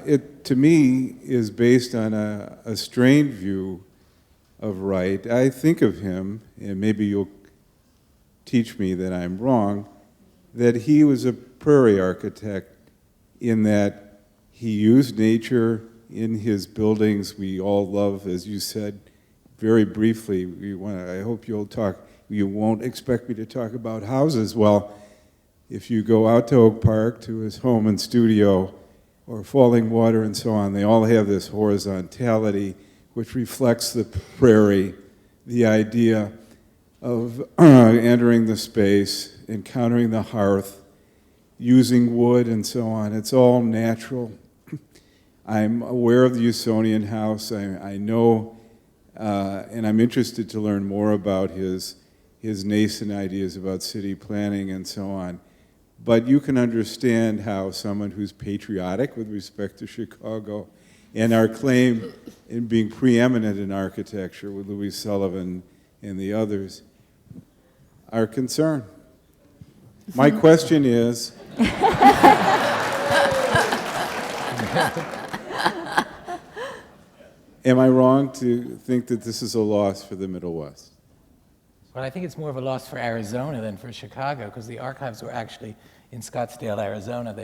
it, to me, is based on a strained view of Wright. I think of him, and maybe you'll teach me that I'm wrong, that he was a prairie architect in that he used nature in his buildings. We all love, as you said, very briefly, I hope you won't expect me to talk about houses. Well, if you go out to Oak Park, to his home and studio, or Falling Water and so on, they all have this horizontality which reflects the prairie, the idea of entering the space, encountering the hearth, using wood and so on. It's all natural. I'm aware of the Usonian house. I know, and I'm interested to learn more about his nascent ideas about city planning and so on. But you can understand how someone who's patriotic with respect to Chicago and our claim in being preeminent in architecture with Louis Sullivan and the others are concerned. My question is, am I wrong to think that this is a loss for the Middle West? Well, I think it's more of a loss for Arizona than for Chicago, because the archives were actually in Scottsdale, Arizona.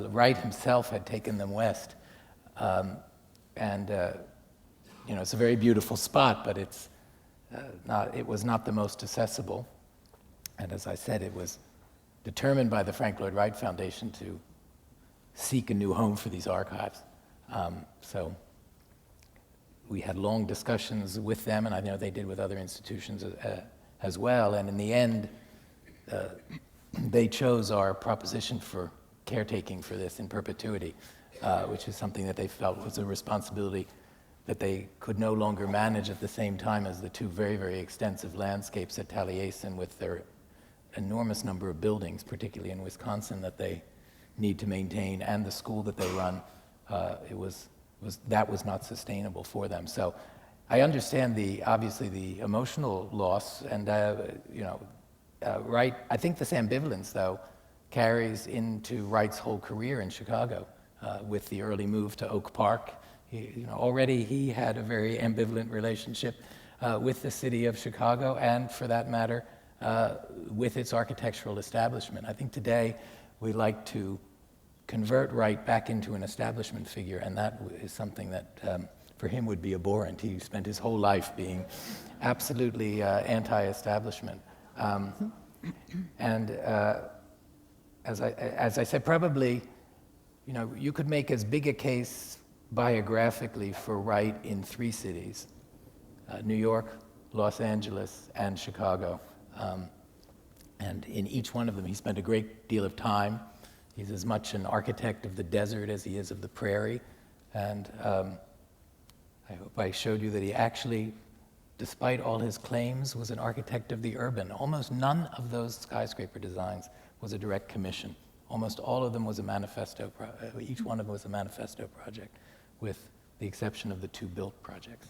Wright himself had taken them west. You know, it's a very beautiful spot, but it was not the most accessible. And as I said, it was determined by the Frank Lloyd Wright Foundation to seek a new home for these archives. So we had long discussions with them, and I know they did with other institutions as well. And in the end, they chose our proposition for caretaking for this in perpetuity, which is something that they felt was a responsibility that they could no longer manage at the same time as the two very, very extensive landscapes at Taliesin with their enormous number of buildings, particularly in Wisconsin, that they need to maintain, and the school that they run. That was not sustainable for them. So I understand obviously the emotional loss, and Wright, I think this ambivalence, though, carries into Wright's whole career in Chicago with the early move to Oak Park. Already he had a very ambivalent relationship with the city of Chicago, and for that matter, with its architectural establishment. I think today we like to convert Wright back into an establishment figure, and that is something that for him would be abhorrent. He spent his whole life being absolutely anti-establishment. And as I said, probably, you could make as big a case biographically for Wright in 3 cities, New York, Los Angeles, and Chicago. And in each one of them, he spent a great deal of time. He's as much an architect of the desert as he is of the prairie. And I hope I showed you that he actually, despite all his claims, was an architect of the urban. Almost none of those skyscraper designs was a direct commission. Almost all of them was a manifesto, each one of them was a manifesto project, with the exception of the 2 built projects.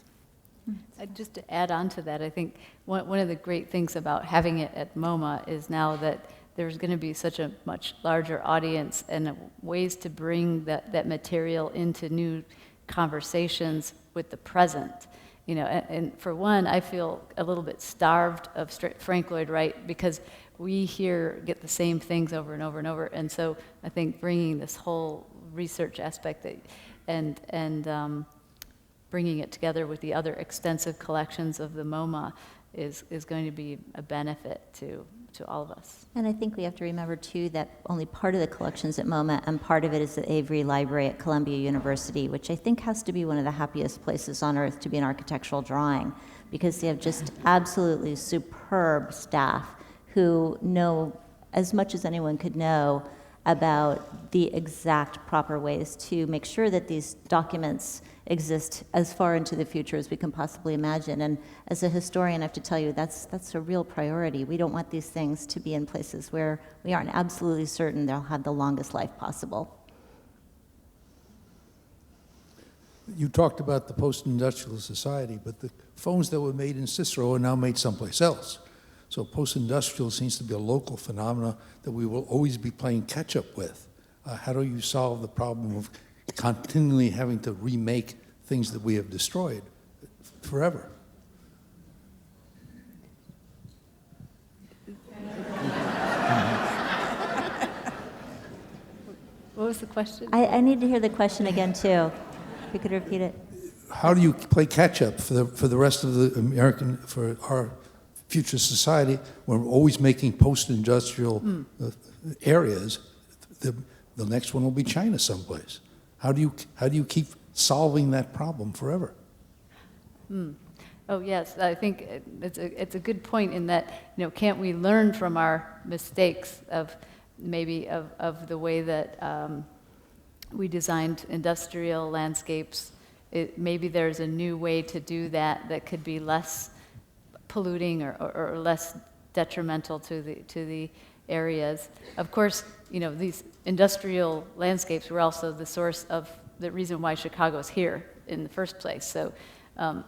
Just to add on to that, I think one of the great things about having it at MoMA is now that there's going to be such a much larger audience and ways to bring that material into new conversations with the present. And for one, I feel a little bit starved of Frank Lloyd Wright because we here get the same things over and over and over. And so I think bringing this whole research aspect and bringing it together with the other extensive collections of the MoMA is going to be a benefit to all of us. And I think we have to remember, too, that only part of the collection's at MoMA, and part of it is the Avery Library at Columbia University, which I think has to be one of the happiest places on earth to be an architectural drawing, because they have just absolutely superb staff who know as much as anyone could know about the exact proper ways to make sure that these documents exist as far into the future as we can possibly imagine. And as a historian, I have to tell you, that's a real priority. We don't want these things to be in places where we aren't absolutely certain they'll have the longest life possible. You talked about the post-industrial society, but the phones that were made in Cicero are now made someplace else. So post-industrial seems to be a local phenomenon that we will always be playing catch-up with. How do you solve the problem of continually having to remake things that we have destroyed forever? What was the question? I need to hear the question again, too. If you could repeat it. How do you play catch-up for the rest of the for our future society when we're always making post-industrial areas? The next one will be China someplace. How do you keep solving that problem forever? Oh yes, I think it's a good point in that, can't we learn from our mistakes of the way that we designed industrial landscapes? Maybe there's a new way to do that could be less polluting or less detrimental to the areas. Of course, these industrial landscapes were also the source of the reason why Chicago's here in the first place. So I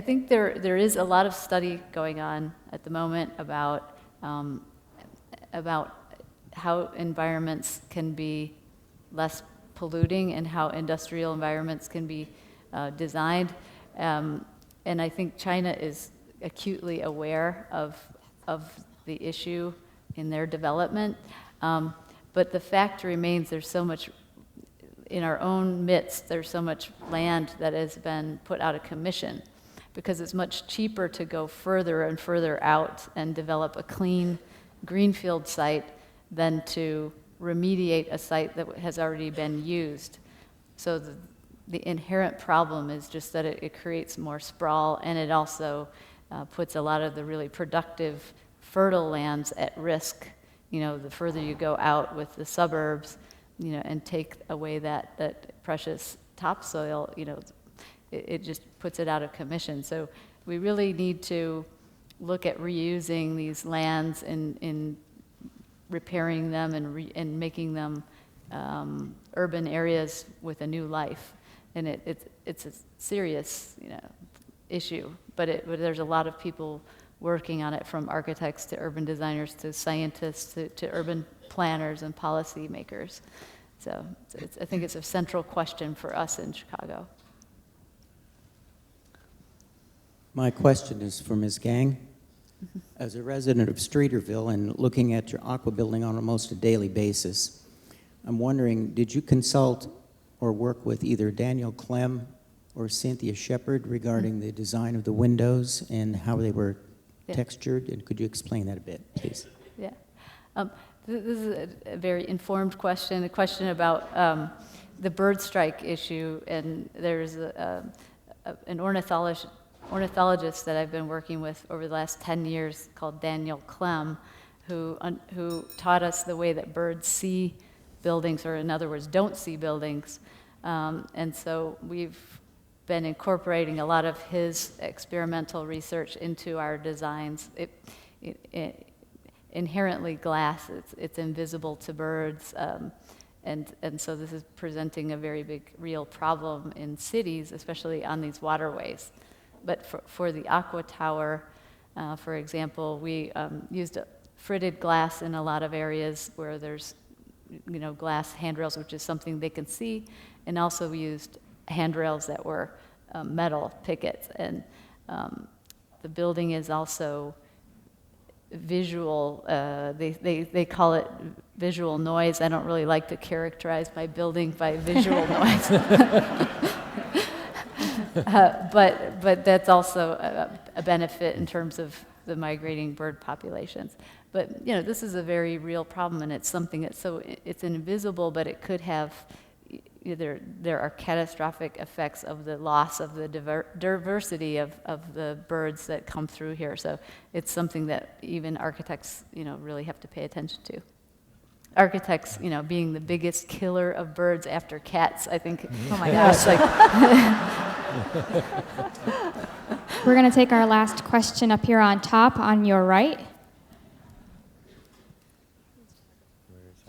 think there is a lot of study going on at the moment about how environments can be less polluting and how industrial environments can be designed. And I think China is acutely aware of the issue in their development. But the fact remains there's so much, in our own midst, there's so much land that has been put out of commission because it's much cheaper to go further and further out and develop a clean greenfield site than to remediate a site that has already been used. So the inherent problem is just that it creates more sprawl, and it also puts a lot of the really productive, fertile lands at risk. The further you go out with the suburbs, and take away that precious topsoil, it just puts it out of commission. So we really need to look at reusing these lands and repairing them and making them urban areas with a new life. And it's a serious issue, but there's a lot of people working on it, from architects to urban designers to scientists to urban planners and policy makers. So I think it's a central question for us in Chicago. My question is for Ms. Gang. As a resident of Streeterville and looking at your aqua building on almost a daily basis, I'm wondering, did you consult or work with either Daniel Clem or Cynthia Shepard regarding the design of the windows and how they were Yeah. textured? And could you explain that a bit, please? Yeah. This is a very informed question, a question about the bird strike issue. And there's an ornithologist that I've been working with over the last 10 years called Daniel Clem, who taught us the way that birds see buildings, or in other words, don't see buildings. And so we've been incorporating a lot of his experimental research into our designs. Inherently glass, it's invisible to birds, and so this is presenting a very big real problem in cities, especially on these waterways. But for the Aqua Tower, for example, we used fritted glass in a lot of areas where there's glass handrails, which is something they can see, and also we used handrails that were metal pickets. And the building is also visual, they call it visual noise. I don't really like to characterize my building by visual noise. But that's also a benefit in terms of the migrating bird populations. But this is a very real problem, and it's something that's it's invisible, but it could have there are catastrophic effects of the loss of the diversity of the birds that come through here. So it's something that even architects, really have to pay attention to. Architects, being the biggest killer of birds after cats, I think. Oh my gosh. We're going to take our last question up here on top, on your right.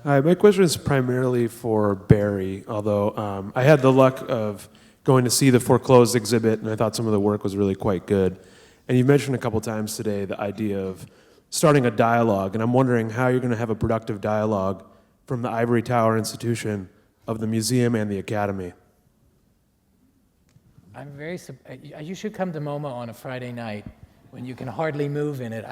Hi, my question is primarily for Barry, although I had the luck of going to see the foreclosed exhibit, and I thought some of the work was really quite good. And you mentioned a couple times today the idea of starting a dialogue, and I'm wondering how you're going to have a productive dialogue from the Ivory Tower institution of the museum and the academy. I'm very. You should come to MoMA on a Friday night when you can hardly move in it.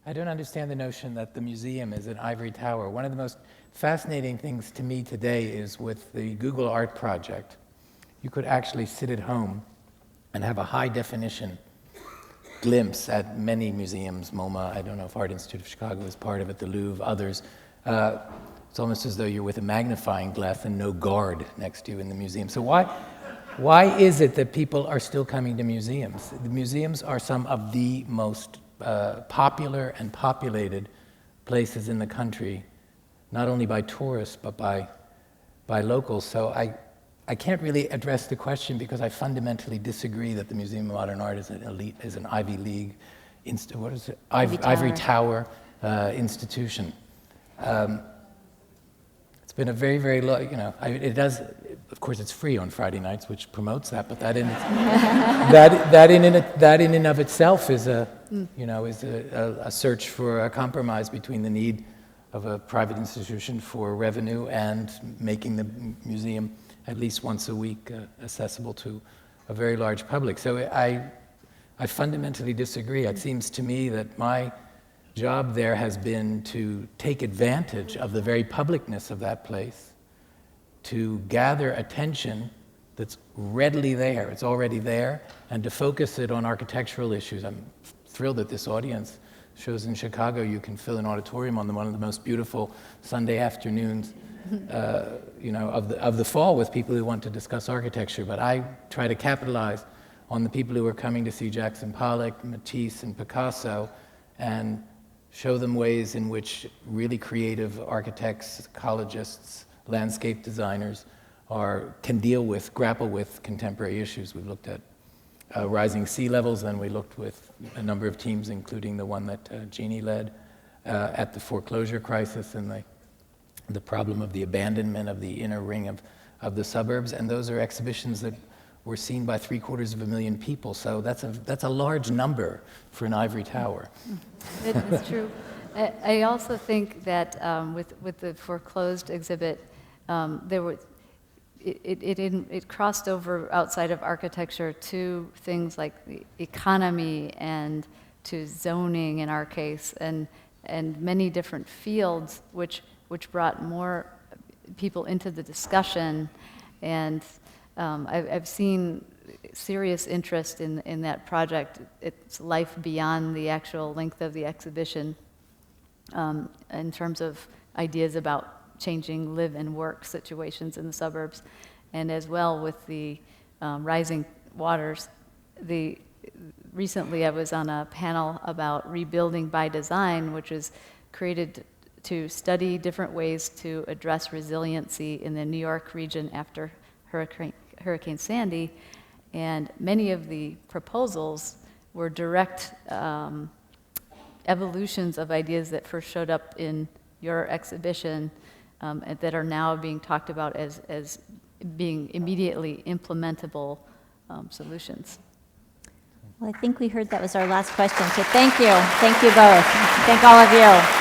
I don't understand the notion that the museum is an ivory tower. One of the most fascinating things to me today is with the Google Art Project. You could actually sit at home and have a high-definition glimpse at many museums, MoMA, I don't know if Art Institute of Chicago is part of it, the Louvre, others. It's almost as though you're with a magnifying glass and no guard next to you in the museum. So why is it that people are still coming to museums? The museums are some of the most popular and populated places in the country, not only by tourists, but by locals. So I can't really address the question because I fundamentally disagree that the Museum of Modern Art is an Ivy League, Ivory Tower institution. It's been a very, very low, it does, of course it's free on Friday nights, which promotes that, but that in and of itself is a search for a compromise between the need of a private institution for revenue and making the museum at least once a week accessible to a very large public. So I fundamentally disagree. It seems to me that my job there has been to take advantage of the very publicness of that place, to gather attention that's readily there, it's already there, and to focus it on architectural issues. I'm thrilled that this audience shows in Chicago you can fill an auditorium on one of the most beautiful Sunday afternoons of the fall with people who want to discuss architecture. But I try to capitalize on the people who are coming to see Jackson Pollock, Matisse, and Picasso, and show them ways in which really creative architects, ecologists, landscape designers can grapple with contemporary issues. We've looked at rising sea levels, then we looked with a number of teams, including the one that Jeanne led, at the foreclosure crisis and the problem of the abandonment of the inner ring of the suburbs. And those are exhibitions that were seen by 750,000 people. So that's a large number for an ivory tower. It's true. I also think that with the foreclosed exhibit, it crossed over outside of architecture to things like the economy and to zoning in our case, and many different fields which brought more people into the discussion, and I've seen serious interest in that project, its life beyond the actual length of the exhibition, in terms of ideas about changing live and work situations in the suburbs, and as well with the rising waters. Recently I was on a panel about rebuilding by design, which is created to study different ways to address resiliency in the New York region after Hurricane Sandy. And many of the proposals were direct evolutions of ideas that first showed up in your exhibition, and that are now being talked about as being immediately implementable solutions. Well, I think we heard that was our last question, so thank you. Thank you both. Thank all of you.